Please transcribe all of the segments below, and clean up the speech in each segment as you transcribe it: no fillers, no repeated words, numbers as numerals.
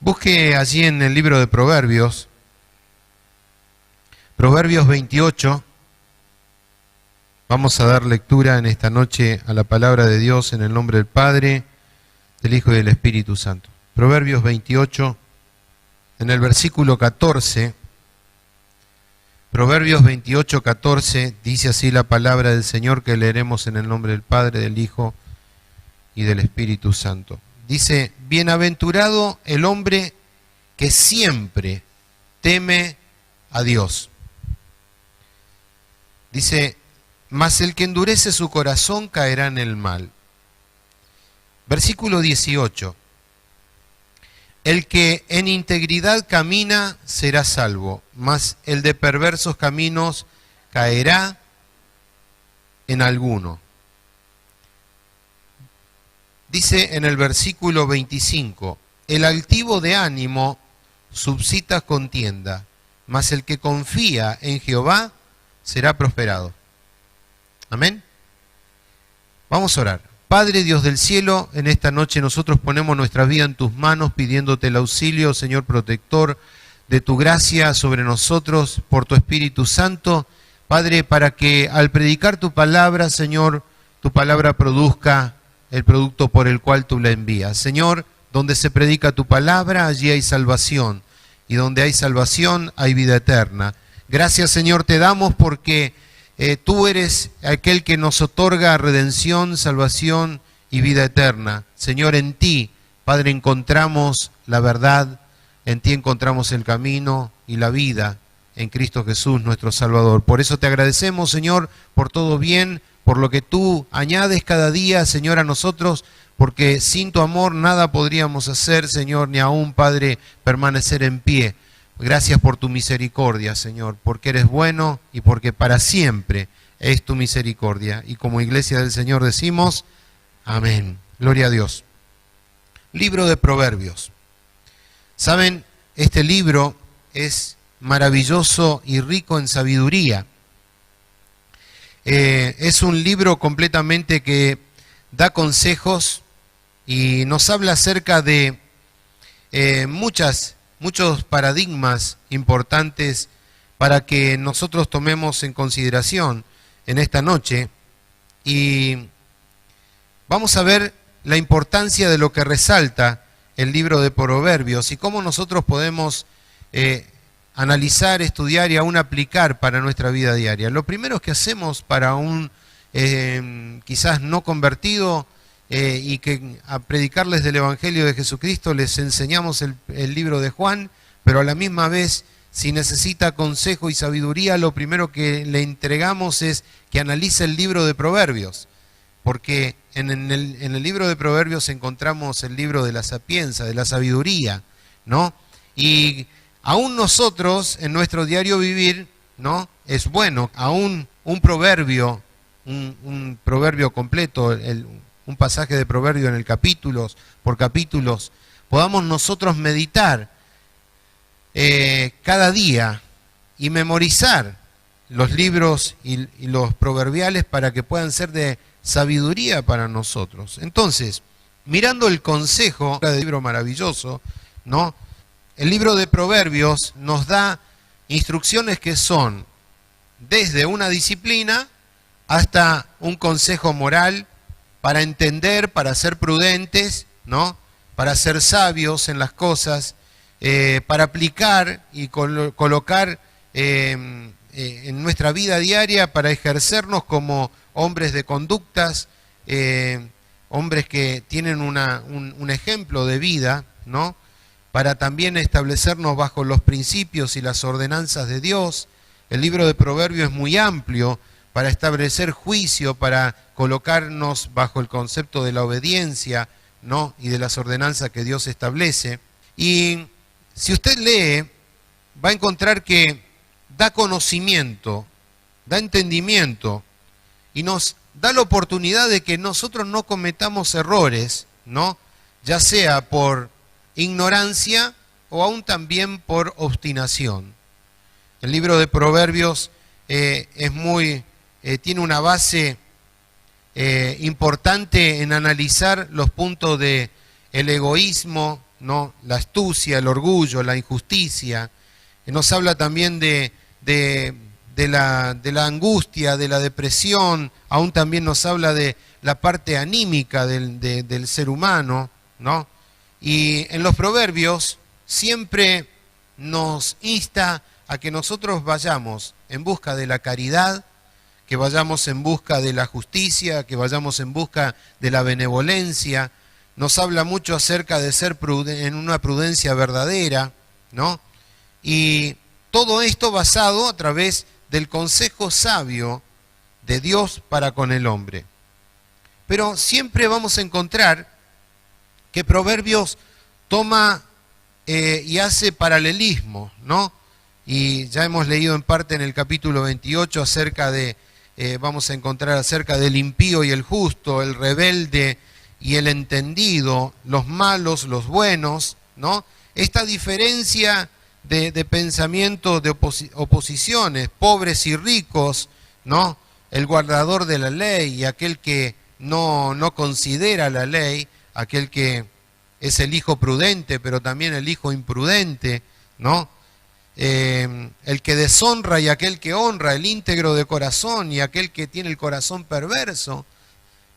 Busque allí en el libro de Proverbios, Proverbios 28. Vamos a dar lectura en esta noche a la palabra de Dios en el nombre del Padre, del Hijo y del Espíritu Santo. Proverbios 28, en el versículo 14. Proverbios 28, 14, dice así la palabra del Señor que leeremos en el nombre del Padre, del Hijo y del Espíritu Santo. Dice: bienaventurado el hombre que siempre teme a Dios. Dice: mas el que endurece su corazón caerá en el mal. Versículo 18. El que en integridad camina será salvo, mas el de perversos caminos caerá en alguno. Dice en el versículo 25, el altivo de ánimo suscita contienda, mas el que confía en Jehová será prosperado. Amén. Vamos a orar. Padre Dios del cielo, en esta noche nosotros ponemos nuestra vida en tus manos, pidiéndote el auxilio, Señor protector, de tu gracia sobre nosotros, por tu Espíritu Santo, Padre, para que al predicar tu palabra, Señor, tu palabra produzca el producto por el cual tú la envías. Señor, donde se predica tu palabra, allí hay salvación, y donde hay salvación hay vida eterna. Gracias, Señor, te damos porque tú eres aquel que nos otorga redención, salvación y vida eterna. Señor, en ti, Padre, encontramos la verdad, en ti encontramos el camino y la vida, en Cristo Jesús, nuestro Salvador. Por eso te agradecemos, Señor, por todo bien, por lo que tú añades cada día, Señor, a nosotros, porque sin tu amor nada podríamos hacer, Señor, ni aún, Padre, permanecer en pie. Gracias por tu misericordia, Señor, porque eres bueno y porque para siempre es tu misericordia. Y como iglesia del Señor decimos, amén. Gloria a Dios. Libro de Proverbios. Saben, este libro es maravilloso y rico en sabiduría. Es un libro completamente que da consejos y nos habla acerca de muchos paradigmas importantes para que nosotros tomemos en consideración en esta noche. Y vamos a ver la importancia de lo que resalta el libro de Proverbios y cómo nosotros podemos analizar, estudiar y aún aplicar para nuestra vida diaria. Lo primero que hacemos para un quizás no convertido y que a predicarles del Evangelio de Jesucristo les enseñamos el libro de Juan, pero a la misma vez, si necesita consejo y sabiduría, lo primero que le entregamos es que analice el libro de Proverbios, porque en el libro de Proverbios encontramos el libro de la sapienza, de la sabiduría, ¿no? Y aún nosotros, en nuestro diario vivir, ¿no? Es bueno, aún un proverbio, un proverbio completo, un pasaje de proverbio en el capítulos, por capítulos, podamos nosotros meditar cada día y memorizar los libros y los proverbiales para que puedan ser de sabiduría para nosotros. Entonces, mirando el consejo del libro maravilloso, ¿no? El libro de Proverbios nos da instrucciones que son desde una disciplina hasta un consejo moral para entender, para ser prudentes, ¿no? Para ser sabios en las cosas, para aplicar y colocar en nuestra vida diaria, para ejercernos como hombres de conductas, hombres que tienen un ejemplo de vida, ¿no? Para también establecernos bajo los principios y las ordenanzas de Dios. El libro de Proverbios es muy amplio para establecer juicio, para colocarnos bajo el concepto de la obediencia, ¿no? Y de las ordenanzas que Dios establece. Y si usted lee, va a encontrar que da conocimiento, da entendimiento y nos da la oportunidad de que nosotros no cometamos errores, ¿no? Ya sea por ignorancia o aún también por obstinación. El libro de Proverbios tiene una base importante en analizar los puntos de el egoísmo, ¿no? La astucia, el orgullo, la injusticia. Nos habla también de la angustia, de la depresión, aún también nos habla de la parte anímica del ser humano, ¿no? Y en los proverbios siempre nos insta a que nosotros vayamos en busca de la caridad, que vayamos en busca de la justicia, que vayamos en busca de la benevolencia. Nos habla mucho acerca de ser en una prudencia verdadera, ¿no? Y todo esto basado a través del consejo sabio de Dios para con el hombre. Pero siempre vamos a encontrar que Proverbios toma y hace paralelismo, ¿no? Y ya hemos leído en parte en el capítulo 28 acerca de, vamos a encontrar acerca del impío y el justo, el rebelde y el entendido, los malos, los buenos, ¿no? Esta diferencia de pensamiento, de oposiciones, pobres y ricos, ¿no? El guardador de la ley y aquel que no considera la ley, aquel que es el hijo prudente, pero también el hijo imprudente, ¿no? El que deshonra y aquel que honra, el íntegro de corazón y aquel que tiene el corazón perverso,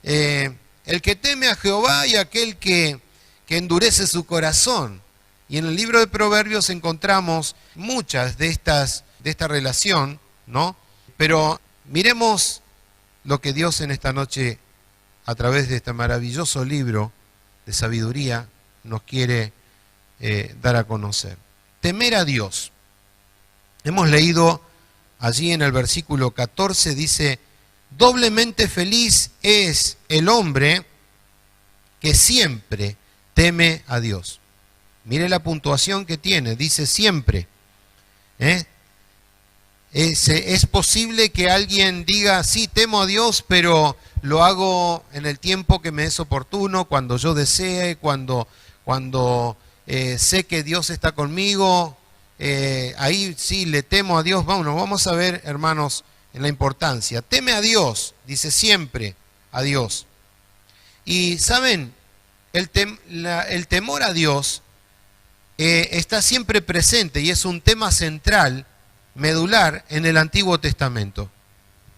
el que teme a Jehová y aquel que endurece su corazón. Y en el libro de Proverbios encontramos muchas de esta relación, ¿no? Pero miremos lo que Dios en esta noche, a través de este maravilloso libro de sabiduría, nos quiere dar a conocer. Temer a Dios. Hemos leído allí en el versículo 14, dice, doblemente feliz es el hombre que siempre teme a Dios. Mire la puntuación que tiene, dice siempre. Es posible que alguien diga, sí, temo a Dios, pero lo hago en el tiempo que me es oportuno, cuando yo desee, cuando sé que Dios está conmigo, ahí sí le temo a Dios. Vamos a ver, hermanos, en la importancia. Teme a Dios, dice siempre a Dios. Y saben, el temor a Dios está siempre presente y es un tema central, medular en el Antiguo Testamento.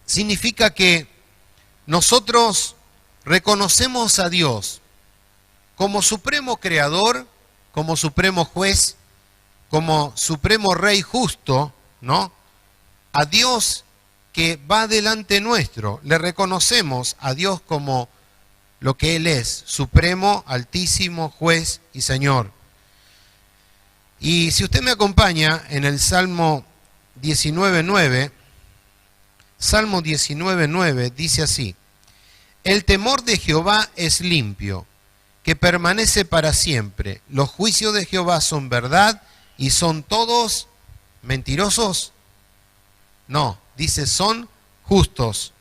Significa que nosotros reconocemos a Dios como supremo creador, como supremo juez, como supremo rey justo, ¿no? A Dios que va delante nuestro, le reconocemos a Dios como lo que Él es, supremo, altísimo, juez y Señor. Y si usted me acompaña en el Salmo 19.9, Salmo 19.9 dice así, el temor de Jehová es limpio, que permanece para siempre. Los juicios de Jehová son verdad y son todos mentirosos. No, dice son justos.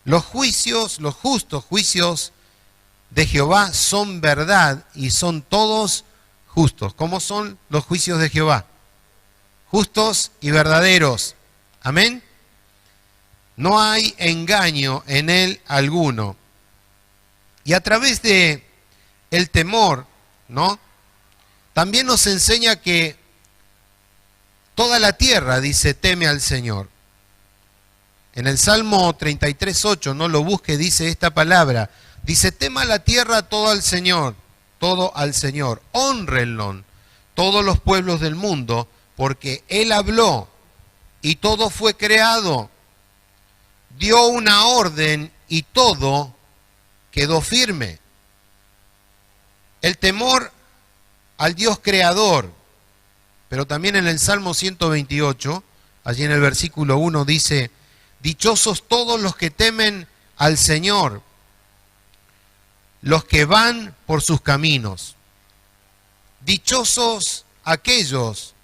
Los justos juicios de Jehová son verdad y son todos justos. ¿Cómo son los juicios de Jehová? Justos y verdaderos. Amén. No hay engaño en él alguno. Y a través de el temor, ¿no? También nos enseña que toda la tierra, dice, teme al Señor. En el Salmo 33.8, no lo busque, dice esta palabra. Dice, tema la tierra todo al Señor, honrenlo todos los pueblos del mundo, porque Él habló y todo fue creado. Dio una orden y todo quedó firme. El temor al Dios creador, pero también en el Salmo 128, allí en el versículo 1 dice, dichosos todos los que temen al Señor, los que van por sus caminos. Dichosos aquellos,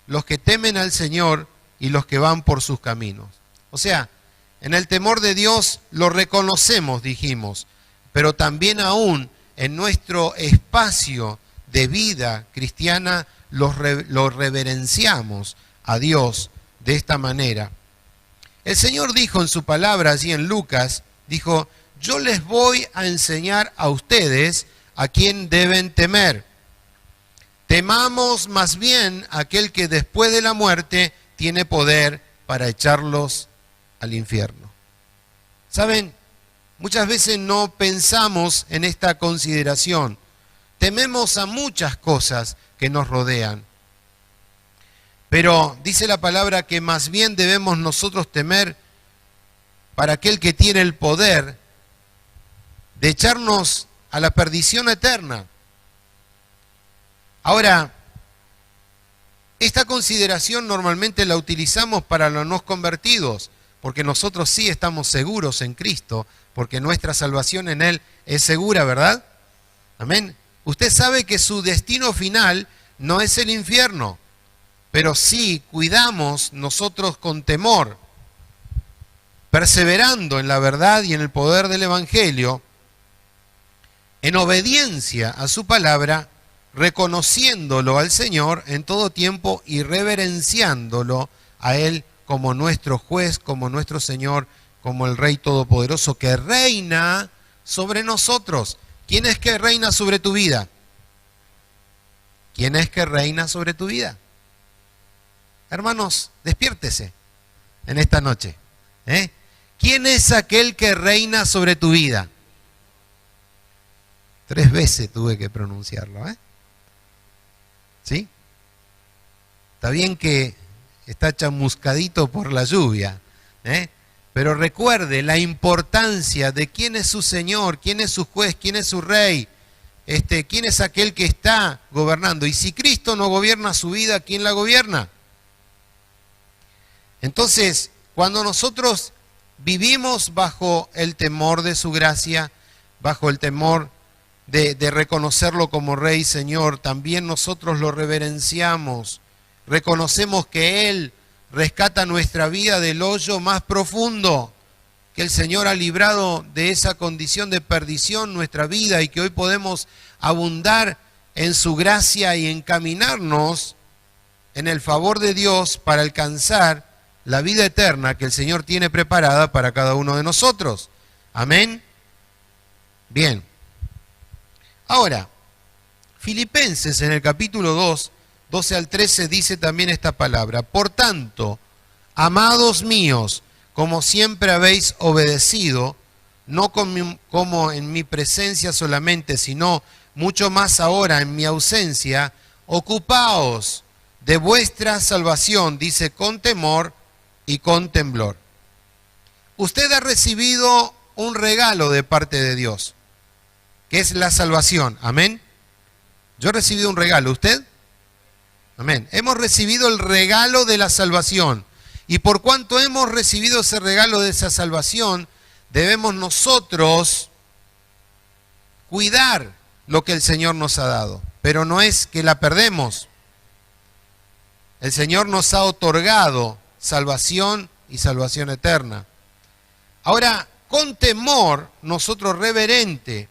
los que temen al Señor y los que van por sus caminos. O sea, en el temor de Dios lo reconocemos, dijimos, pero también aún en nuestro espacio de vida cristiana lo reverenciamos a Dios de esta manera. El Señor dijo en su palabra allí en Lucas, dijo, yo les voy a enseñar a ustedes a quién deben temer. Temamos más bien a aquel que después de la muerte tiene poder para echarlos al infierno. ¿Saben? Muchas veces no pensamos en esta consideración. Tememos a muchas cosas que nos rodean. Pero dice la palabra que más bien debemos nosotros temer para aquel que tiene el poder de echarnos a la perdición eterna. Ahora, esta consideración normalmente la utilizamos para los no convertidos, porque nosotros sí estamos seguros en Cristo, porque nuestra salvación en Él es segura, ¿verdad? Amén. Usted sabe que su destino final no es el infierno, pero sí cuidamos nosotros con temor, perseverando en la verdad y en el poder del Evangelio, en obediencia a su palabra, reconociéndolo al Señor en todo tiempo y reverenciándolo a Él como nuestro juez, como nuestro Señor, como el Rey Todopoderoso que reina sobre nosotros. ¿Quién es que reina sobre tu vida? ¿Quién es que reina sobre tu vida? Hermanos, despiértese en esta noche. ¿Quién es aquel que reina sobre tu vida? 3 veces tuve que pronunciarlo. ¿Sí? Está bien que está chamuscadito por la lluvia, pero recuerde la importancia de quién es su Señor, quién es su juez, quién es su Rey, quién es aquel que está gobernando. Y si Cristo no gobierna su vida, ¿quién la gobierna? Entonces, cuando nosotros vivimos bajo el temor de su gracia, bajo el temor de reconocerlo como Rey, Señor, también nosotros lo reverenciamos, reconocemos que Él rescata nuestra vida del hoyo más profundo, que el Señor ha librado de esa condición de perdición nuestra vida y que hoy podemos abundar en su gracia y encaminarnos en el favor de Dios para alcanzar la vida eterna que el Señor tiene preparada para cada uno de nosotros. Amén. Bien. Ahora, Filipenses en el capítulo 2, 12 al 13 dice también esta palabra: por tanto, amados míos, como siempre habéis obedecido, no como en mi presencia solamente, sino mucho más ahora en mi ausencia, ocupaos de vuestra salvación, dice, con temor y con temblor. Usted ha recibido un regalo de parte de Dios, que es la salvación. Amén. Yo he recibido un regalo. ¿Usted? Amén. Hemos recibido el regalo de la salvación. Y por cuanto hemos recibido ese regalo de esa salvación, debemos nosotros cuidar lo que el Señor nos ha dado. Pero no es que la perdemos. El Señor nos ha otorgado salvación y salvación eterna. Ahora, con temor, nosotros reverente,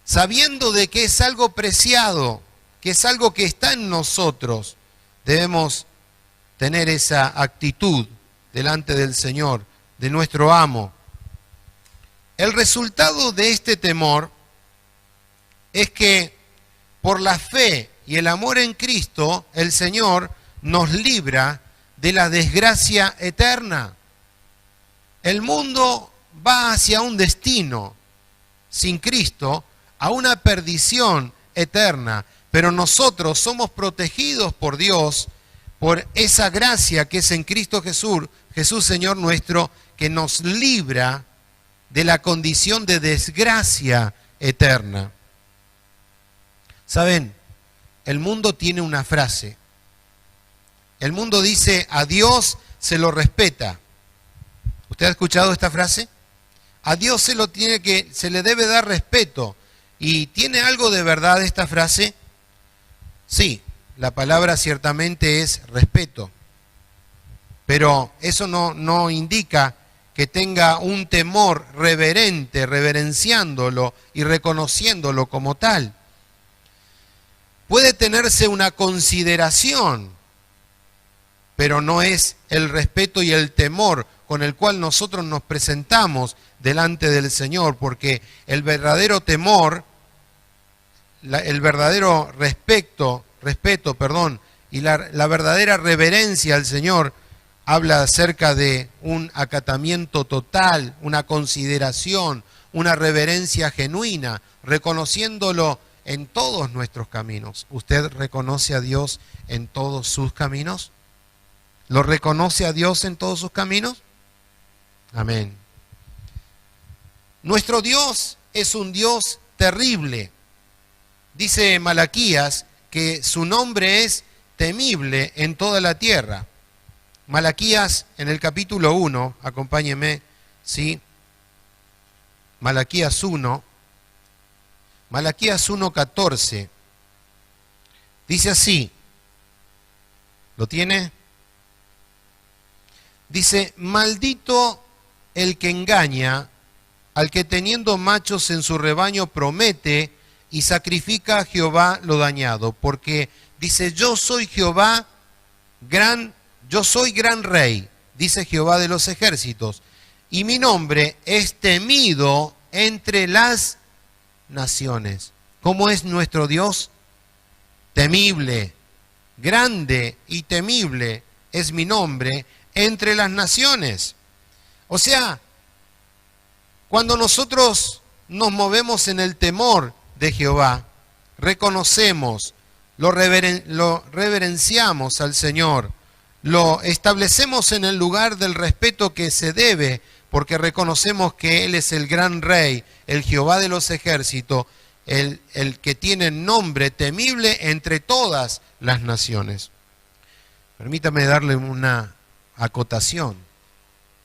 sabiendo de que es algo preciado, que es algo que está en nosotros, debemos tener esa actitud delante del Señor, de nuestro amo. El resultado de este temor es que por la fe y el amor en Cristo, el Señor nos libra de la desgracia eterna. El mundo va hacia un destino sin Cristo, a una perdición eterna, pero nosotros somos protegidos por Dios, por esa gracia que es en Cristo Jesús, Jesús Señor nuestro, que nos libra de la condición de desgracia eterna. ¿Saben? El mundo tiene una frase. El mundo dice: a Dios se lo respeta. ¿Usted ha escuchado esta frase? A Dios se le debe dar respeto. ¿Y tiene algo de verdad esta frase? Sí, la palabra ciertamente es respeto. Pero eso no indica que tenga un temor reverente, reverenciándolo y reconociéndolo como tal. Puede tenerse una consideración, pero no es el respeto y el temor con el cual nosotros nos presentamos delante del Señor, porque el verdadero temor el verdadero respeto, y la verdadera reverencia al Señor, habla acerca de un acatamiento total, una consideración, una reverencia genuina, reconociéndolo en todos nuestros caminos. ¿Usted reconoce a Dios en todos sus caminos? ¿Lo reconoce a Dios en todos sus caminos? Amén. Nuestro Dios es un Dios terrible. Dice Malaquías que su nombre es temible en toda la tierra. Malaquías en el capítulo 1, acompáñeme, ¿sí? Malaquías 1:14. Dice así, ¿lo tiene? Dice, maldito el que engaña al que teniendo machos en su rebaño promete y sacrifica a Jehová lo dañado, porque dice, yo soy Jehová, yo soy gran rey, dice Jehová de los ejércitos, y mi nombre es temido entre las naciones. ¿Cómo es nuestro Dios? Temible, grande y temible es mi nombre entre las naciones. O sea, cuando nosotros nos movemos en el temor de Jehová, reconocemos, lo reverenciamos al Señor, lo establecemos en el lugar del respeto que se debe, porque reconocemos que Él es el gran Rey, el Jehová de los ejércitos, el que tiene nombre temible entre todas las naciones. Permítame darle una acotación.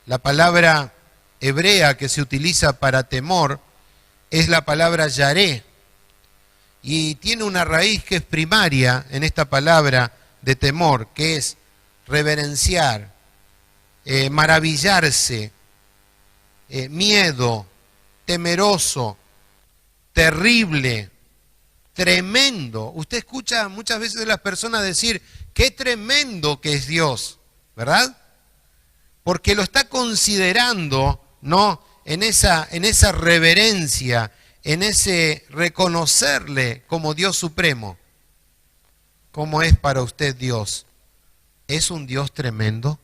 La palabra hebrea que se utiliza para temor es la palabra yaré, y tiene una raíz que es primaria en esta palabra de temor, que es reverenciar, maravillarse, miedo, temeroso, terrible, tremendo. Usted escucha muchas veces de las personas decir, qué tremendo que es Dios, ¿verdad? Porque lo está considerando, ¿no?, en esa reverencia, en ese reconocerle como Dios supremo. ¿Cómo es para usted Dios? ¿Es un Dios tremendo?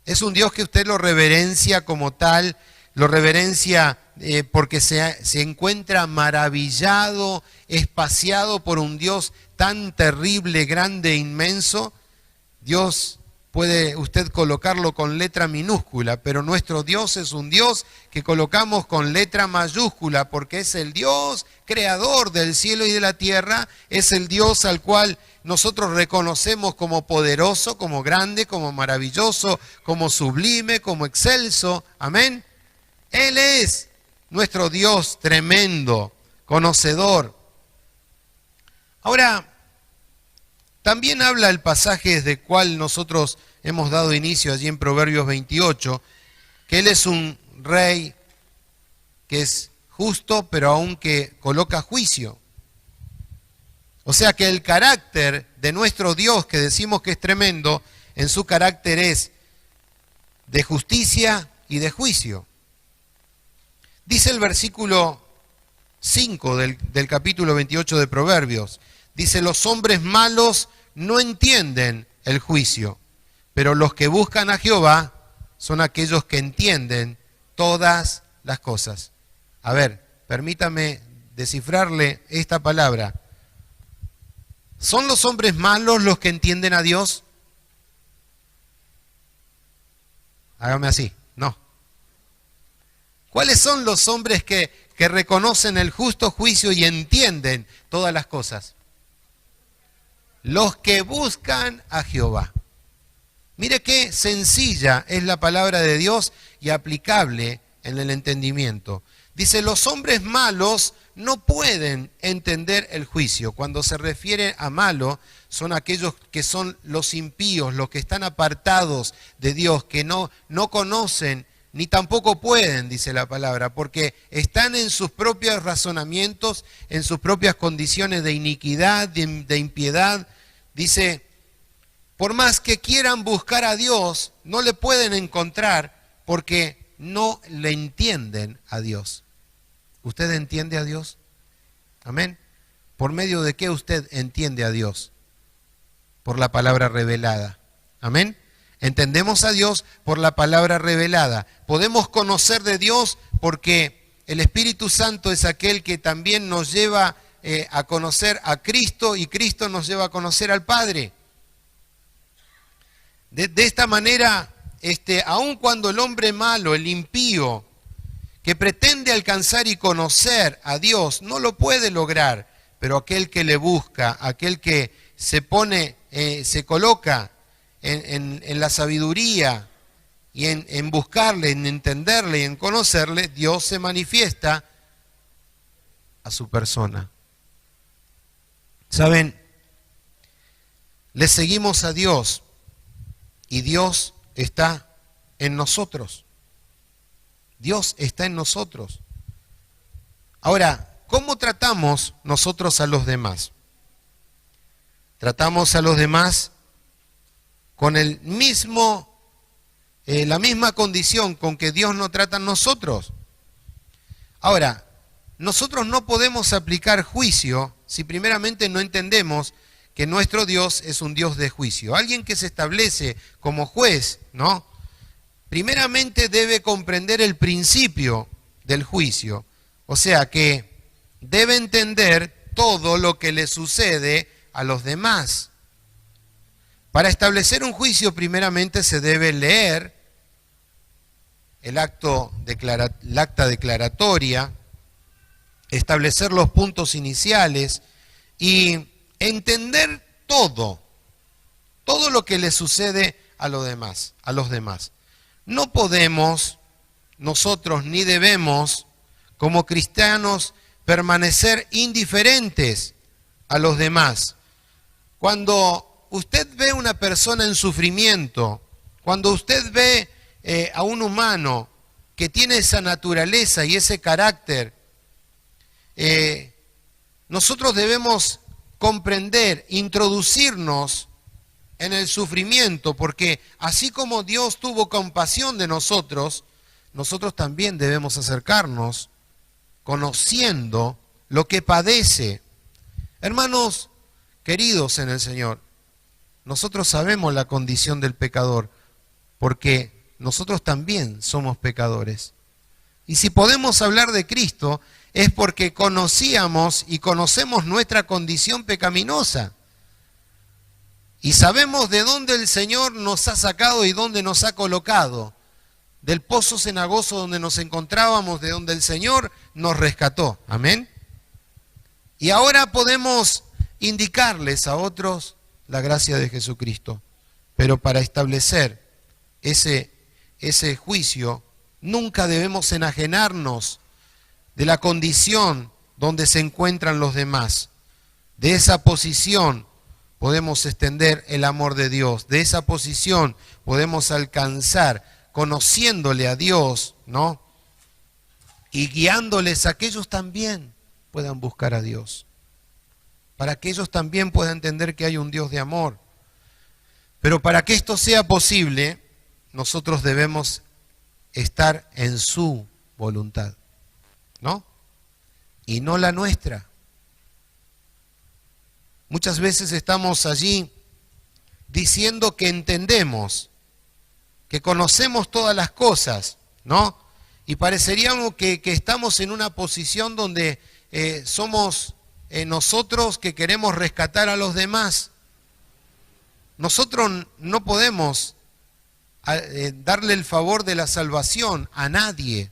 ¿Es un Dios que usted lo reverencia como tal? ¿Lo reverencia porque se encuentra maravillado, espaciado por un Dios tan terrible, grande e inmenso? Dios puede usted colocarlo con letra minúscula, pero nuestro Dios es un Dios que colocamos con letra mayúscula, porque es el Dios creador del cielo y de la tierra, es el Dios al cual nosotros reconocemos como poderoso, como grande, como maravilloso, como sublime, como excelso. Amén. Él es nuestro Dios tremendo, conocedor. Ahora, también habla el pasaje desde el cual nosotros hemos dado inicio allí en Proverbios 28, que Él es un rey que es justo, pero aún que coloca juicio. O sea que el carácter de nuestro Dios, que decimos que es tremendo, en su carácter es de justicia y de juicio. Dice el versículo 5 del capítulo 28 de Proverbios, dice, los hombres malos no entienden el juicio, pero los que buscan a Jehová son aquellos que entienden todas las cosas. A ver, permítame descifrarle esta palabra. ¿Son los hombres malos los que entienden a Dios? Hágame así, no. ¿Cuáles son los hombres que reconocen el justo juicio y entienden todas las cosas? Los que buscan a Jehová. Mire qué sencilla es la palabra de Dios y aplicable en el entendimiento. Dice, los hombres malos no pueden entender el juicio. Cuando se refiere a malo, son aquellos que son los impíos, los que están apartados de Dios, que no conocen ni tampoco pueden, dice la palabra, porque están en sus propios razonamientos, en sus propias condiciones de iniquidad, de impiedad. Dice, por más que quieran buscar a Dios, no le pueden encontrar porque no le entienden a Dios. ¿Usted entiende a Dios? Amén. ¿Por medio de qué usted entiende a Dios? Por la palabra revelada. Amén. Entendemos a Dios por la palabra revelada. Podemos conocer de Dios porque el Espíritu Santo es aquel que también nos lleva a conocer a Cristo y Cristo nos lleva a conocer al Padre. De esta manera, aun cuando el hombre malo, el impío, que pretende alcanzar y conocer a Dios, no lo puede lograr, pero aquel que le busca, aquel que se pone, se coloca en la sabiduría y en buscarle, en entenderle y en conocerle, Dios se manifiesta a su persona. ¿Saben? Le seguimos a Dios y Dios está en nosotros. Dios está en nosotros. Ahora, ¿cómo tratamos nosotros a los demás? Tratamos a los demás con la misma condición con que Dios nos trata a nosotros. Ahora, nosotros no podemos aplicar juicio si primeramente no entendemos que nuestro Dios es un Dios de juicio. Alguien que se establece como juez, ¿no? Primeramente debe comprender el principio del juicio. O sea que debe entender todo lo que le sucede a los demás. Para establecer un juicio primeramente se debe leer el acta declaratoria, establecer los puntos iniciales y entender todo lo que le sucede a los demás. No podemos nosotros ni debemos como cristianos permanecer indiferentes a los demás. Cuando usted ve una persona en sufrimiento, cuando usted ve a un humano que tiene esa naturaleza y ese carácter, nosotros debemos comprender, introducirnos en el sufrimiento, porque así como Dios tuvo compasión de nosotros, nosotros también debemos acercarnos conociendo lo que padece. Hermanos queridos en el Señor, nosotros sabemos la condición del pecador, porque nosotros también somos pecadores. Y si podemos hablar de Cristo, es porque conocíamos y conocemos nuestra condición pecaminosa. Y sabemos de dónde el Señor nos ha sacado y dónde nos ha colocado. Del pozo cenagoso donde nos encontrábamos, de donde el Señor nos rescató. Amén. Y ahora podemos indicarles a otros la gracia de Jesucristo. Pero para establecer ese juicio, nunca debemos enajenarnos de la condición donde se encuentran los demás. De esa posición podemos extender el amor de Dios. De esa posición podemos alcanzar, conociéndole a Dios, ¿no? Y guiándoles a que ellos también puedan buscar a Dios. Para que ellos también puedan entender que hay un Dios de amor. Pero para que esto sea posible, nosotros debemos estar en su voluntad, ¿no? Y no la nuestra. Muchas veces estamos allí diciendo que entendemos, que conocemos todas las cosas, ¿no? Y pareceríamos que estamos en una posición donde somos nosotros que queremos rescatar a los demás. Nosotros no podemos darle el favor de la salvación a nadie,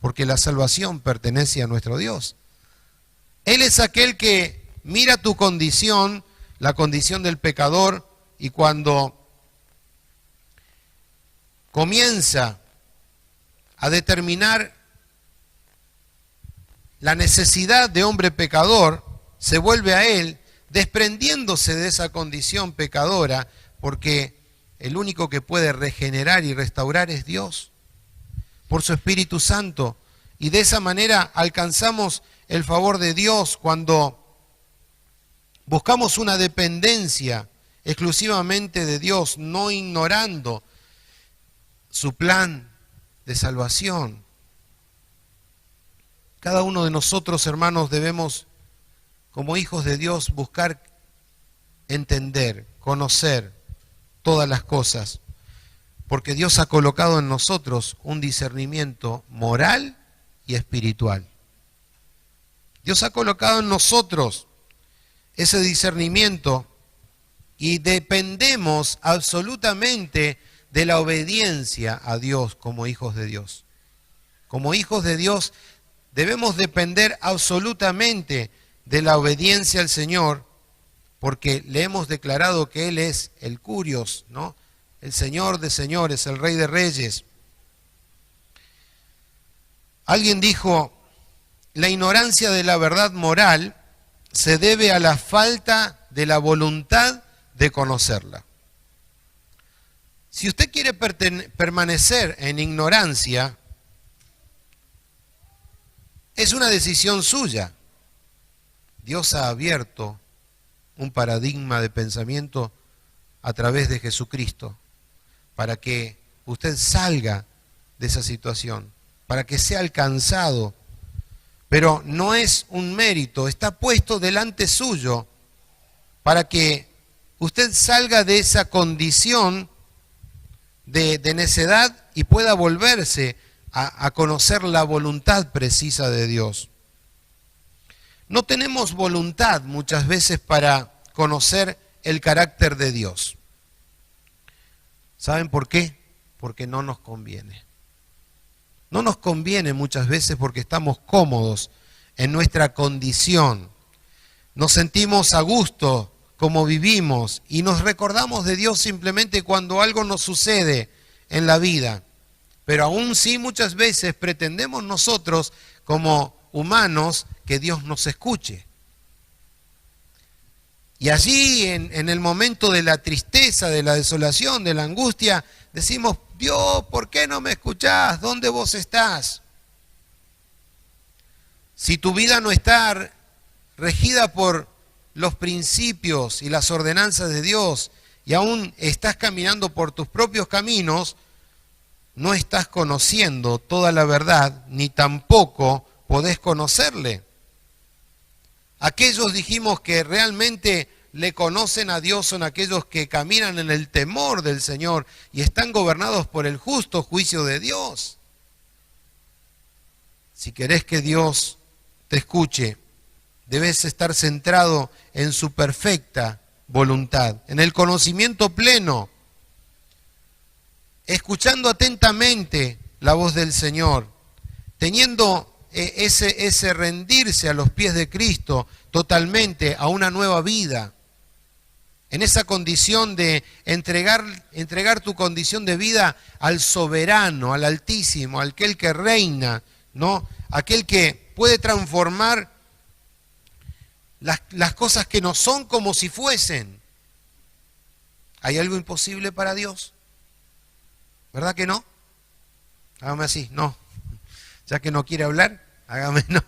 porque la salvación pertenece a nuestro Dios. Él es aquel que mira tu condición, la condición del pecador, y cuando comienza a determinar la necesidad de hombre pecador, se vuelve a él, desprendiéndose de esa condición pecadora, porque el único que puede regenerar y restaurar es Dios, por su Espíritu Santo. Y de esa manera alcanzamos el favor de Dios cuando buscamos una dependencia exclusivamente de Dios, no ignorando su plan de salvación. Cada uno de nosotros, hermanos, debemos como hijos de Dios, buscar entender, conocer todas las cosas, porque Dios ha colocado en nosotros un discernimiento moral y espiritual. Dios ha colocado en nosotros ese discernimiento y dependemos absolutamente de la obediencia a Dios como hijos de Dios. Como hijos de Dios debemos depender absolutamente de la obediencia al Señor, porque le hemos declarado que Él es el Curios, ¿no? El Señor de señores, el Rey de reyes. Alguien dijo, la ignorancia de la verdad moral se debe a la falta de la voluntad de conocerla. Si usted quiere permanecer en ignorancia, es una decisión suya. Dios ha abierto un paradigma de pensamiento a través de Jesucristo para que usted salga de esa situación, para que sea alcanzado. Pero no es un mérito, está puesto delante suyo para que usted salga de esa condición de necedad y pueda volverse a conocer la voluntad precisa de Dios. No tenemos voluntad muchas veces para conocer el carácter de Dios. ¿Saben por qué? Porque no nos conviene. No nos conviene muchas veces porque estamos cómodos en nuestra condición. Nos sentimos a gusto como vivimos y nos recordamos de Dios simplemente cuando algo nos sucede en la vida. Pero aún sí muchas veces pretendemos nosotros como humanos que Dios nos escuche. Y allí en el momento de la tristeza, de la desolación, de la angustia, decimos, Dios, ¿por qué no me escuchás? ¿Dónde vos estás? Si tu vida no está regida por los principios y las ordenanzas de Dios y aún estás caminando por tus propios caminos, no estás conociendo toda la verdad, ni tampoco podés conocerle. Aquellos, dijimos, que realmente le conocen a Dios son aquellos que caminan en el temor del Señor y están gobernados por el justo juicio de Dios. Si querés que Dios te escuche, debes estar centrado en su perfecta voluntad, en el conocimiento pleno, escuchando atentamente la voz del Señor, teniendo ese rendirse a los pies de Cristo totalmente a una nueva vida, en esa condición de entregar tu condición de vida al soberano, al Altísimo, al aquel que reina, ¿no? Aquel que puede transformar las cosas que no son como si fuesen. ¿Hay algo imposible para Dios? ¿Verdad que no? Hágame así, no. Ya que no quiere hablar, hágame no.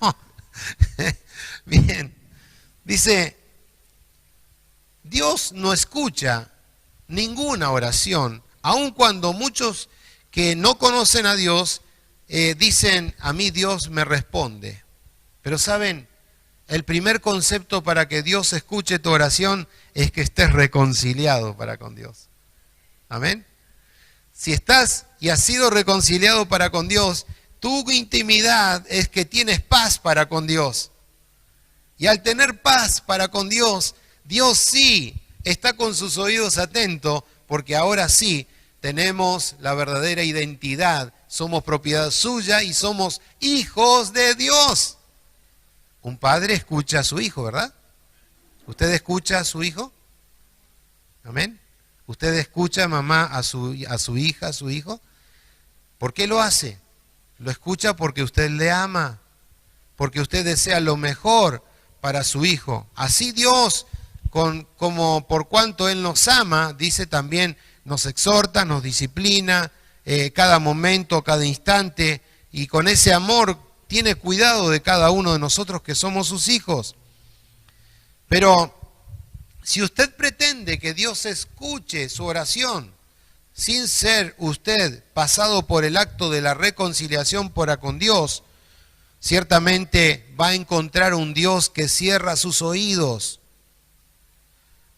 Bien. Dice, Dios no escucha ninguna oración, aun cuando muchos que no conocen a Dios dicen, a mí Dios me responde. Pero saben, el primer concepto para que Dios escuche tu oración es que estés reconciliado para con Dios. Amén. Si estás y has sido reconciliado para con Dios, tu intimidad es que tienes paz para con Dios. Y al tener paz para con Dios, Dios sí está con sus oídos atentos, porque ahora sí tenemos la verdadera identidad. Somos propiedad suya y somos hijos de Dios. Un padre escucha a su hijo, ¿verdad? ¿Usted escucha a su hijo? ¿Amén? ¿Usted escucha, mamá, a su hija, a su hijo? ¿Por qué lo hace? Lo escucha porque usted le ama, porque usted desea lo mejor para su hijo. Así Dios, como por cuanto Él nos ama, dice también, nos exhorta, nos disciplina, cada momento, cada instante, y con ese amor tiene cuidado de cada uno de nosotros que somos sus hijos. Pero si usted pretende que Dios escuche su oración sin ser usted pasado por el acto de la reconciliación para con Dios, ciertamente va a encontrar un Dios que cierra sus oídos.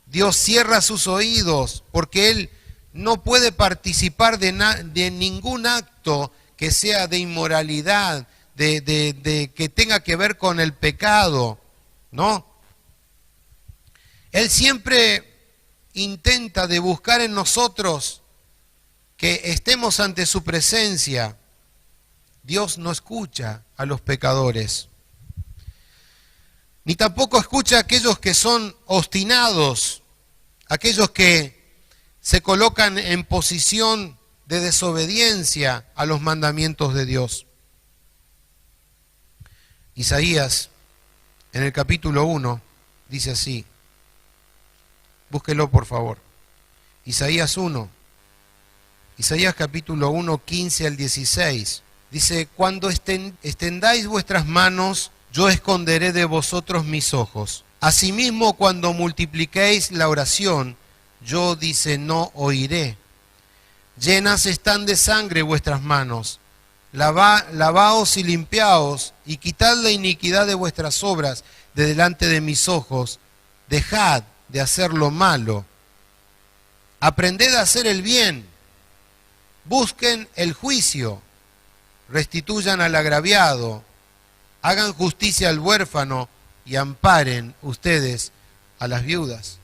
Dios cierra sus oídos porque Él no puede participar de ningún acto que sea de inmoralidad, de que tenga que ver con el pecado, ¿no? Él siempre intenta de buscar en nosotros que estemos ante su presencia. Dios no escucha a los pecadores, ni tampoco escucha a aquellos que son obstinados, aquellos que se colocan en posición de desobediencia a los mandamientos de Dios. Isaías, en el capítulo 1, dice así, búsquelo por favor, Isaías 1, Isaías capítulo 1, 15 al 16, dice, cuando extendáis vuestras manos, yo esconderé de vosotros mis ojos. Asimismo, cuando multipliquéis la oración, yo, dice, no oiré. Llenas están de sangre vuestras manos. Lavaos y limpiaos, y quitad la iniquidad de vuestras obras de delante de mis ojos. Dejad de hacer lo malo. Aprended a hacer el bien. Busquen el juicio. Restituyan al agraviado. Hagan justicia al huérfano y amparen ustedes a las viudas.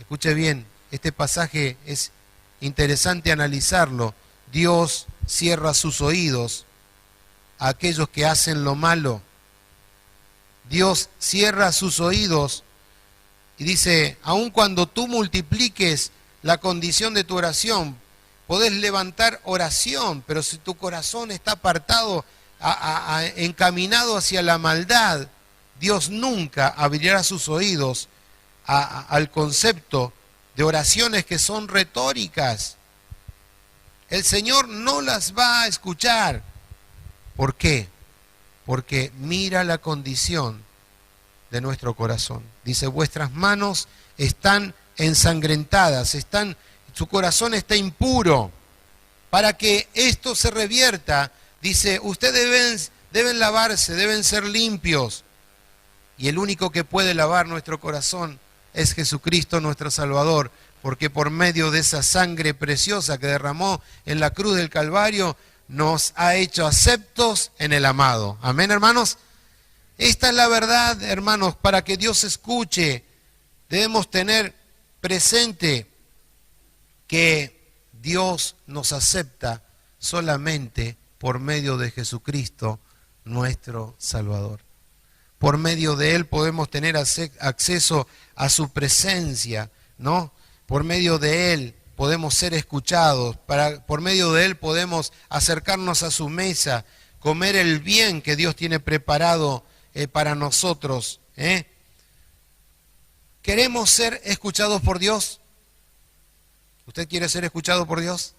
Escuche bien, este pasaje es interesante analizarlo. Dios cierra sus oídos a aquellos que hacen lo malo. Dios cierra sus oídos y dice, aun cuando tú multipliques la condición de tu oración, podés levantar oración, pero si tu corazón está apartado, encaminado hacia la maldad, Dios nunca abrirá sus oídos al concepto de oraciones que son retóricas. El Señor no las va a escuchar. ¿Por qué? Porque mira la condición de nuestro corazón. Dice, vuestras manos están ensangrentadas, su corazón está impuro. Para que esto se revierta, dice, ustedes deben lavarse, deben ser limpios. Y el único que puede lavar nuestro corazón es Jesucristo nuestro Salvador, porque por medio de esa sangre preciosa que derramó en la cruz del Calvario, nos ha hecho aceptos en el amado. Amén, hermanos. Esta es la verdad, hermanos, para que Dios escuche. Debemos tener presente que Dios nos acepta solamente por medio de Jesucristo nuestro Salvador. Por medio de Él podemos tener acceso a su presencia, ¿no? Por medio de Él podemos ser escuchados, por medio de Él podemos acercarnos a su mesa, comer el bien que Dios tiene preparado para nosotros. ¿Queremos ser escuchados por Dios? ¿Usted quiere ser escuchado por Dios?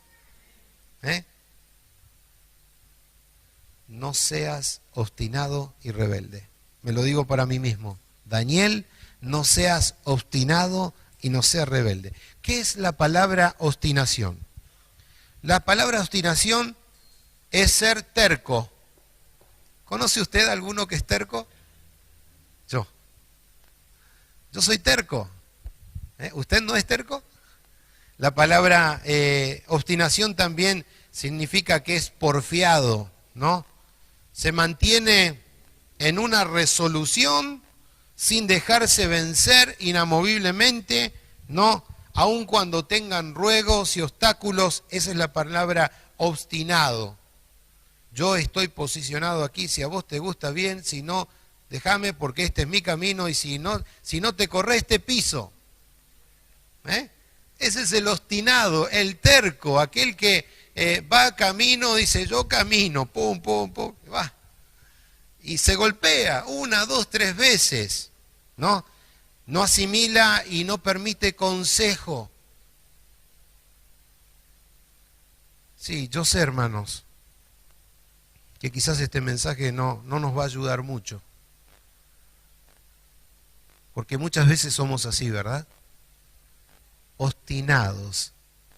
No seas obstinado y rebelde. Me lo digo para mí mismo. Daniel, no seas obstinado y no seas rebelde. ¿Qué es la palabra obstinación? La palabra obstinación es ser terco. ¿Conoce usted a alguno que es terco? Yo soy terco. ¿Usted no es terco? La palabra obstinación también significa que es porfiado, ¿no? Se mantiene en una resolución sin dejarse vencer inamoviblemente, ¿no? Aun cuando tengan ruegos y obstáculos, esa es la palabra obstinado. Yo estoy posicionado aquí, si a vos te gusta bien, si no, déjame porque este es mi camino y si no te corres te piso. Ese es el obstinado, el terco, aquel que va camino, dice yo camino, pum, pum, pum, va. Y se golpea 1, 2, 3 veces, ¿no? No asimila y no permite consejo. Sí, yo sé, hermanos, que quizás este mensaje no nos va a ayudar mucho. Porque muchas veces somos así, ¿verdad? Obstinados,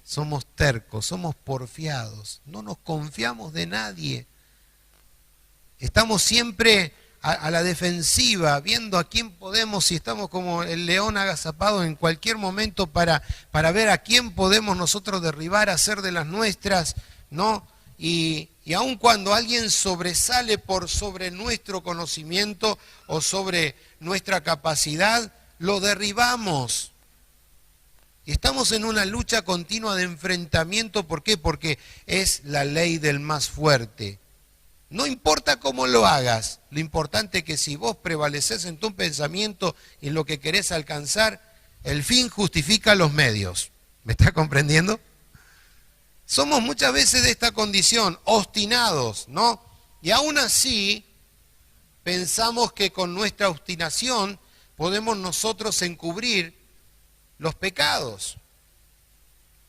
somos tercos, somos porfiados, no nos confiamos de nadie. Estamos siempre a la defensiva, viendo a quién podemos, si estamos como el león agazapado en cualquier momento para ver a quién podemos nosotros derribar, hacer de las nuestras, ¿no? Y aun cuando alguien sobresale por sobre nuestro conocimiento o sobre nuestra capacidad, lo derribamos. Y estamos en una lucha continua de enfrentamiento. ¿Por qué? Porque es la ley del más fuerte. No importa cómo lo hagas, lo importante es que si vos prevaleces en tu pensamiento y en lo que querés alcanzar, el fin justifica los medios. ¿Me está comprendiendo? Somos muchas veces de esta condición, obstinados, ¿no? Y aún así, pensamos que con nuestra obstinación podemos nosotros encubrir los pecados.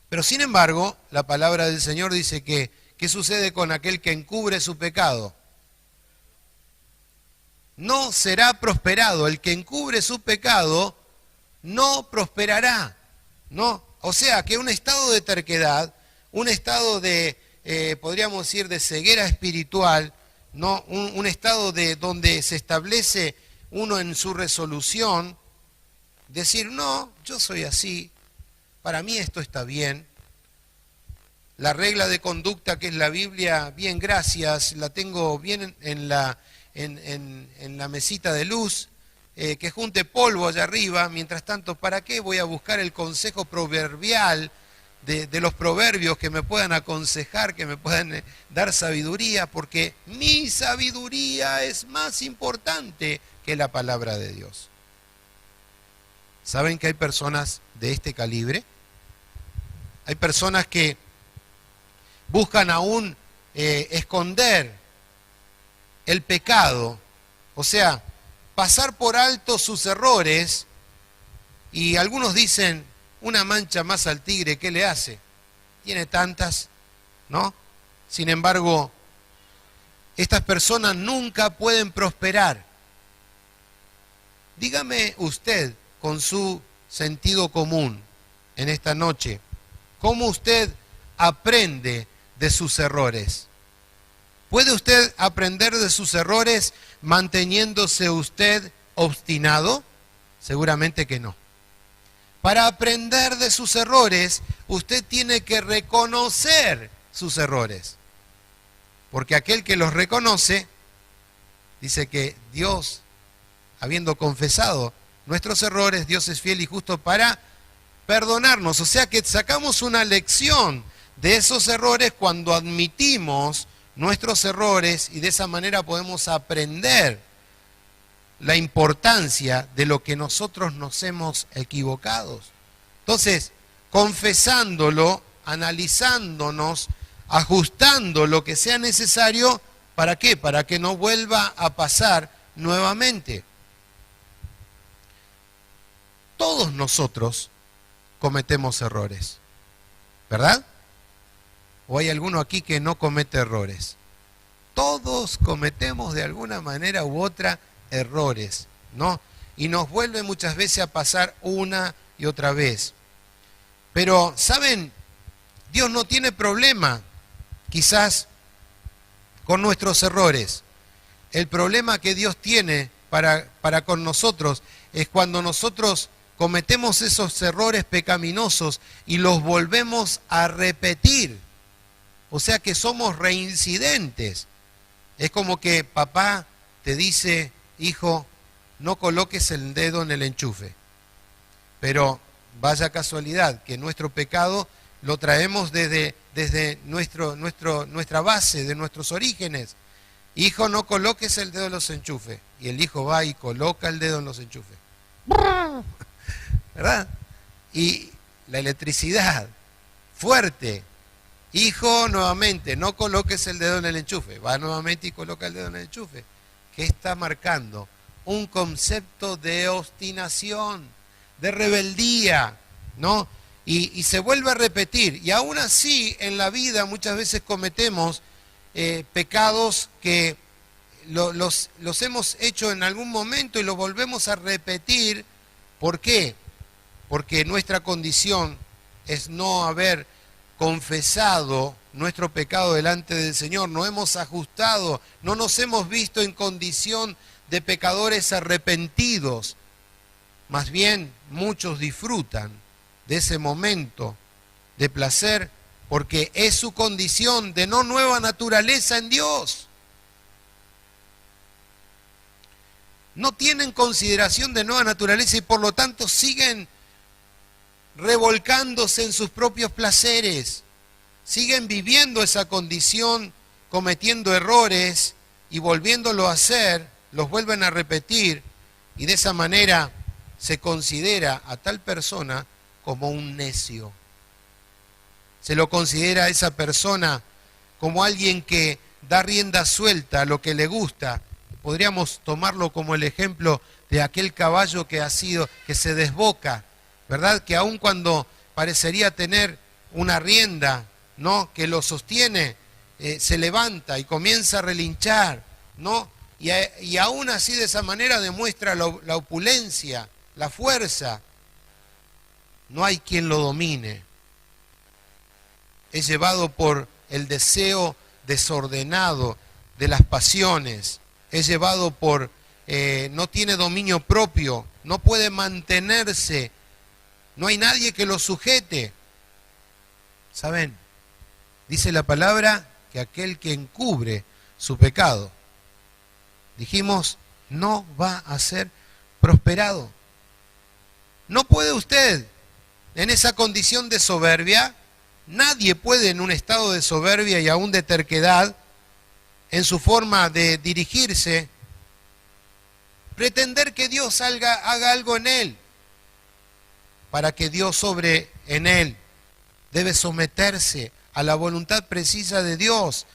Pero sin embargo, la palabra del Señor dice que, ¿qué sucede con aquel que encubre su pecado? No será prosperado. El que encubre su pecado no prosperará, ¿no? O sea, que un estado de terquedad, un estado de, podríamos decir, de ceguera espiritual, ¿no? Un estado de donde se establece uno en su resolución, decir, no, yo soy así, para mí esto está bien. La regla de conducta que es la Biblia, bien, gracias, la tengo bien en la mesita de luz, que junte polvo allá arriba. Mientras tanto, ¿para qué voy a buscar el consejo proverbial de los proverbios que me puedan aconsejar, que me puedan dar sabiduría? Porque mi sabiduría es más importante que la palabra de Dios. ¿Saben que hay personas de este calibre? Hay personas que buscan aún esconder el pecado, o sea, pasar por alto sus errores, y algunos dicen, una mancha más al tigre, ¿qué le hace? Tiene tantas, ¿no? Sin embargo, estas personas nunca pueden prosperar. Dígame usted, con su sentido común, en esta noche, ¿cómo usted aprende de sus errores? ¿Puede usted aprender de sus errores manteniéndose usted obstinado? Seguramente que no. Para aprender de sus errores, usted tiene que reconocer sus errores. Porque aquel que los reconoce, dice que Dios, habiendo confesado nuestros errores, Dios es fiel y justo para perdonarnos. O sea que sacamos una lección de esos errores cuando admitimos nuestros errores, y de esa manera podemos aprender la importancia de lo que nosotros nos hemos equivocado. Entonces, confesándolo, analizándonos, ajustando lo que sea necesario, ¿para qué? Para que no vuelva a pasar nuevamente. Todos nosotros cometemos errores, ¿verdad? ¿O hay alguno aquí que no comete errores? Todos cometemos de alguna manera u otra errores, ¿no? Y nos vuelve muchas veces a pasar una y otra vez. Pero, ¿saben? Dios no tiene problema, quizás, con nuestros errores. El problema que Dios tiene para con nosotros es cuando nosotros cometemos esos errores pecaminosos y los volvemos a repetir. O sea que somos reincidentes. Es como que papá te dice, hijo, no coloques el dedo en el enchufe. Pero vaya casualidad que nuestro pecado lo traemos desde nuestra base, de nuestros orígenes. Hijo, no coloques el dedo en los enchufes. Y el hijo va y coloca el dedo en los enchufes. ¿Verdad? Y la electricidad, fuerte. Hijo, nuevamente, no coloques el dedo en el enchufe. Va nuevamente y coloca el dedo en el enchufe. ¿Qué está marcando? Un concepto de obstinación, de rebeldía, ¿no? Y se vuelve a repetir. Y aún así, en la vida muchas veces cometemos pecados que los hemos hecho en algún momento y los volvemos a repetir. ¿Por qué? Porque nuestra condición es no haber confesado nuestro pecado delante del Señor, no hemos ajustado, no nos hemos visto en condición de pecadores arrepentidos. Más bien, muchos disfrutan de ese momento de placer porque es su condición de no nueva naturaleza en Dios. No tienen consideración de nueva naturaleza y por lo tanto siguen revolcándose en sus propios placeres, siguen viviendo esa condición, cometiendo errores y volviéndolo a hacer, los vuelven a repetir y de esa manera se considera a tal persona como un necio. Se lo considera a esa persona como alguien que da rienda suelta a lo que le gusta. Podríamos tomarlo como el ejemplo de aquel caballo que se desboca, ¿verdad? Que aun cuando parecería tener una rienda, ¿no?, que lo sostiene, se levanta y comienza a relinchar, ¿no? Y aún así de esa manera demuestra la opulencia, la fuerza. No hay quien lo domine. Es llevado por el deseo desordenado de las pasiones. Es llevado por, no tiene dominio propio, no puede mantenerse. No hay nadie que lo sujete. ¿Saben? Dice la palabra que aquel que encubre su pecado, dijimos, no va a ser prosperado. No puede usted, en esa condición de soberbia, nadie puede en un estado de soberbia y aún de terquedad, en su forma de dirigirse, pretender que Dios haga algo en él. Para que Dios obre en él, debe someterse a la voluntad precisa de Dios,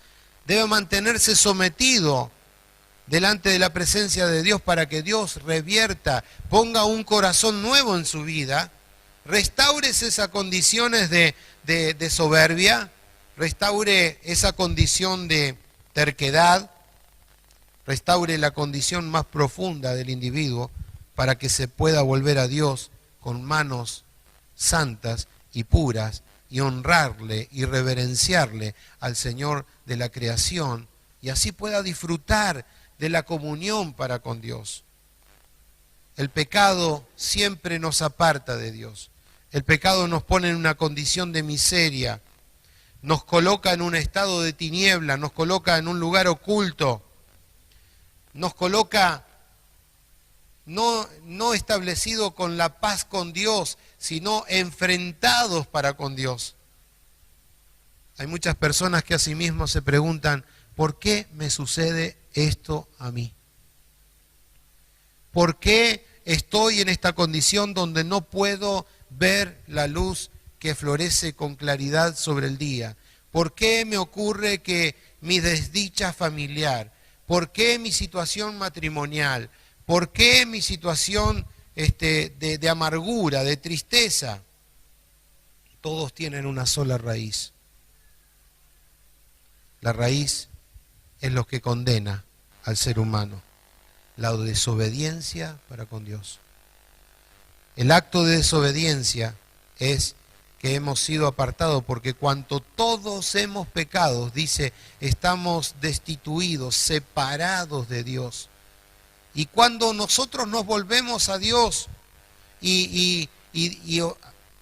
debe mantenerse sometido delante de la presencia de Dios para que Dios revierta, ponga un corazón nuevo en su vida, restaure esas condiciones de soberbia, restaure esa condición de terquedad, restaure la condición más profunda del individuo para que se pueda volver a Dios con manos santas y puras y honrarle y reverenciarle al Señor de la creación y así pueda disfrutar de la comunión para con Dios. El pecado siempre nos aparta de Dios. El pecado nos pone en una condición de miseria, nos coloca en un estado de tiniebla, nos coloca en un lugar oculto, nos coloca no establecido con la paz con Dios, sino enfrentados para con Dios. Hay muchas personas que asimismo se preguntan, ¿por qué me sucede esto a mí? ¿Por qué estoy en esta condición donde no puedo ver la luz que florece con claridad sobre el día? ¿Por qué me ocurre que mi desdicha familiar? ¿Por qué mi situación matrimonial? ¿Por qué mi situación de amargura, de tristeza? Todos tienen una sola raíz. La raíz es lo que condena al ser humano, la desobediencia para con Dios. El acto de desobediencia es que hemos sido apartados, porque cuanto todos hemos pecado, dice, estamos destituidos, separados de Dios. Y cuando nosotros nos volvemos a Dios y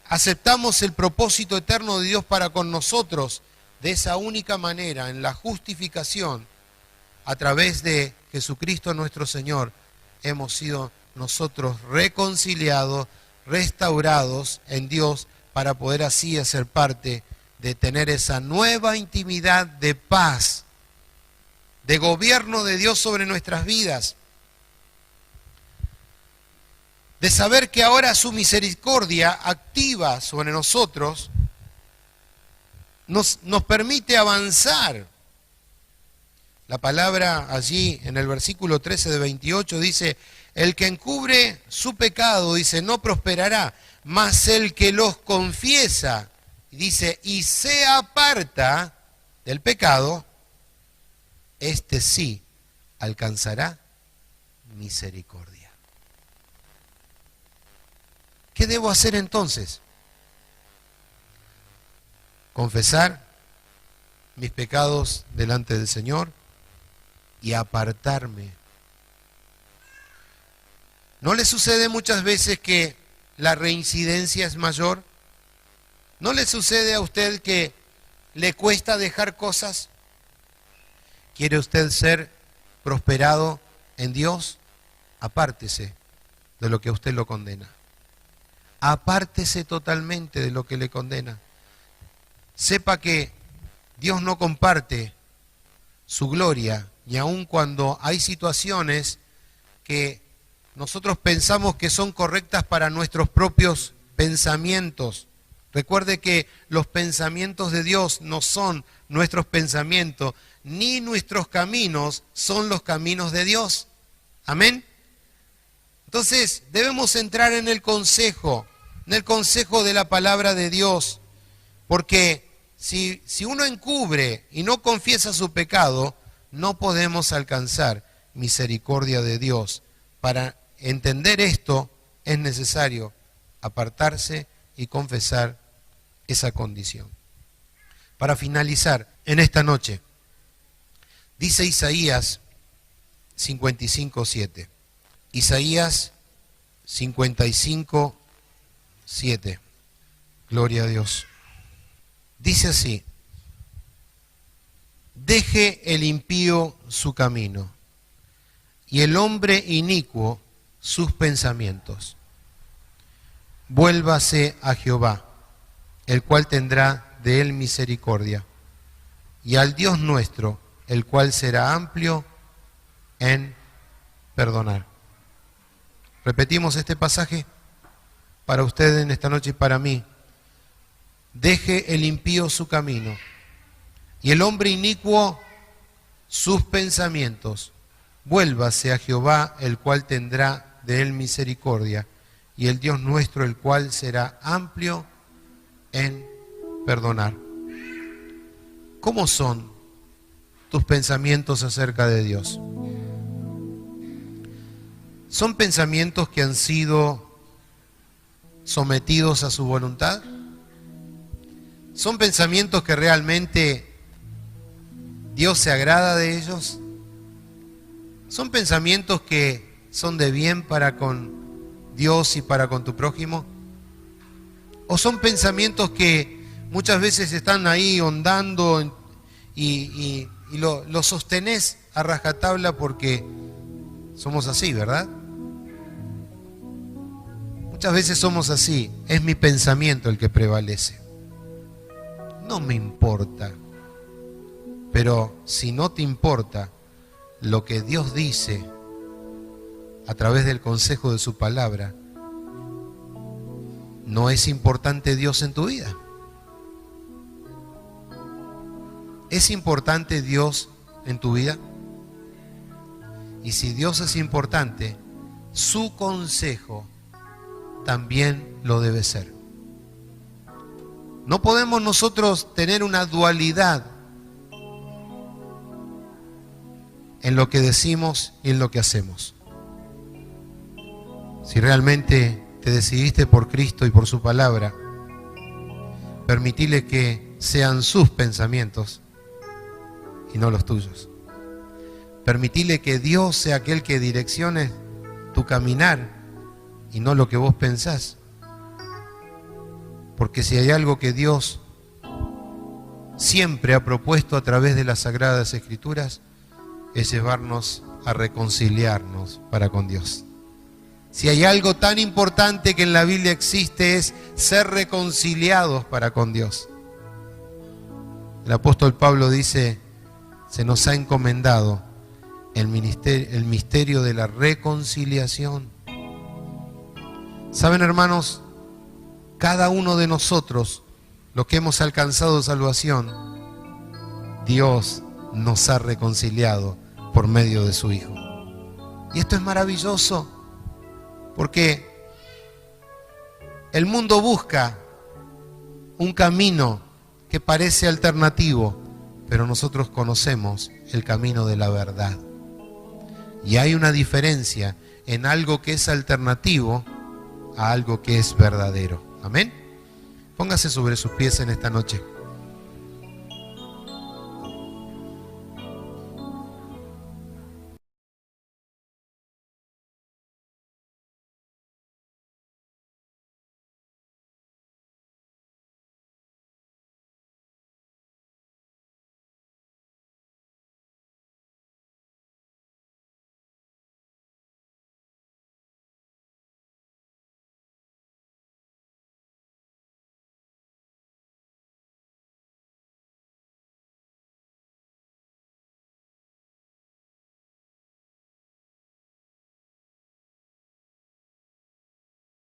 aceptamos el propósito eterno de Dios para con nosotros, de esa única manera, en la justificación, a través de Jesucristo nuestro Señor, hemos sido nosotros reconciliados, restaurados en Dios, para poder así hacer parte de tener esa nueva intimidad de paz, de gobierno de Dios sobre nuestras vidas, de saber que ahora su misericordia activa sobre nosotros nos permite avanzar. La palabra allí en el versículo 13 de 28 dice, el que encubre su pecado, dice, no prosperará, mas el que los confiesa, dice, y se aparta del pecado, este sí alcanzará misericordia. ¿Qué debo hacer entonces? confesar mis pecados delante del Señor y apartarme. ¿No le sucede muchas veces que la reincidencia es mayor? ¿No le sucede a usted que le cuesta dejar cosas? ¿Quiere usted ser prosperado en Dios? Apártese de lo que a usted lo condena. Apártese totalmente de lo que le condena. Sepa que Dios no comparte su gloria, y aun cuando hay situaciones que nosotros pensamos que son correctas para nuestros propios pensamientos. Recuerde que los pensamientos de Dios no son nuestros pensamientos, ni nuestros caminos son los caminos de Dios. Amén. Entonces debemos entrar en el consejo de la palabra de Dios, porque si uno encubre y no confiesa su pecado, no podemos alcanzar misericordia de Dios. Para entender esto es necesario apartarse y confesar esa condición. Para finalizar, en esta noche, dice Isaías 55:7. Isaías 55:7. Gloria a Dios. Dice así: deje el impío su camino y el hombre inicuo sus pensamientos. Vuélvase a Jehová, el cual tendrá de él misericordia, y al Dios nuestro, el cual será amplio en perdonar. Repetimos este pasaje para ustedes en esta noche y para mí. Deje el impío su camino y el hombre inicuo sus pensamientos. Vuélvase a Jehová, el cual tendrá de él misericordia, y el Dios nuestro, el cual será amplio en perdonar. ¿Cómo son tus pensamientos acerca de Dios? ¿Son pensamientos que han sido sometidos a su voluntad? ¿Son pensamientos que realmente Dios se agrada de ellos? ¿Son pensamientos que son de bien para con Dios y para con tu prójimo? ¿O son pensamientos que muchas veces están ahí ondando y lo sostenés a rajatabla porque somos así, ¿verdad? Muchas veces somos así. Es mi pensamiento el que prevalece. No me importa. Pero si no te importa lo que Dios dice a través del consejo de su palabra, ¿no es importante Dios en tu vida? ¿Es importante Dios en tu vida? Y si Dios es importante, su consejo también lo debe ser. No podemos nosotros tener una dualidad en lo que decimos y en lo que hacemos. Si realmente te decidiste por Cristo y por su palabra, permitile que sean sus pensamientos y no los tuyos. Permitile que Dios sea aquel que direccione tu caminar y no lo que vos pensás. Porque si hay algo que Dios siempre ha propuesto a través de las Sagradas Escrituras, es llevarnos a reconciliarnos para con Dios. Si hay algo tan importante que en la Biblia existe, es ser reconciliados para con Dios. El apóstol Pablo dice: se nos ha encomendado el misterio de la reconciliación. ¿Saben, hermanos? Cada uno de nosotros, los que hemos alcanzado salvación, Dios nos ha reconciliado por medio de su Hijo. Y esto es maravilloso, porque el mundo busca un camino que parece alternativo, pero nosotros conocemos el camino de la verdad. Y hay una diferencia en algo que es alternativo a algo que es verdadero. Amén. Póngase sobre sus pies en esta noche.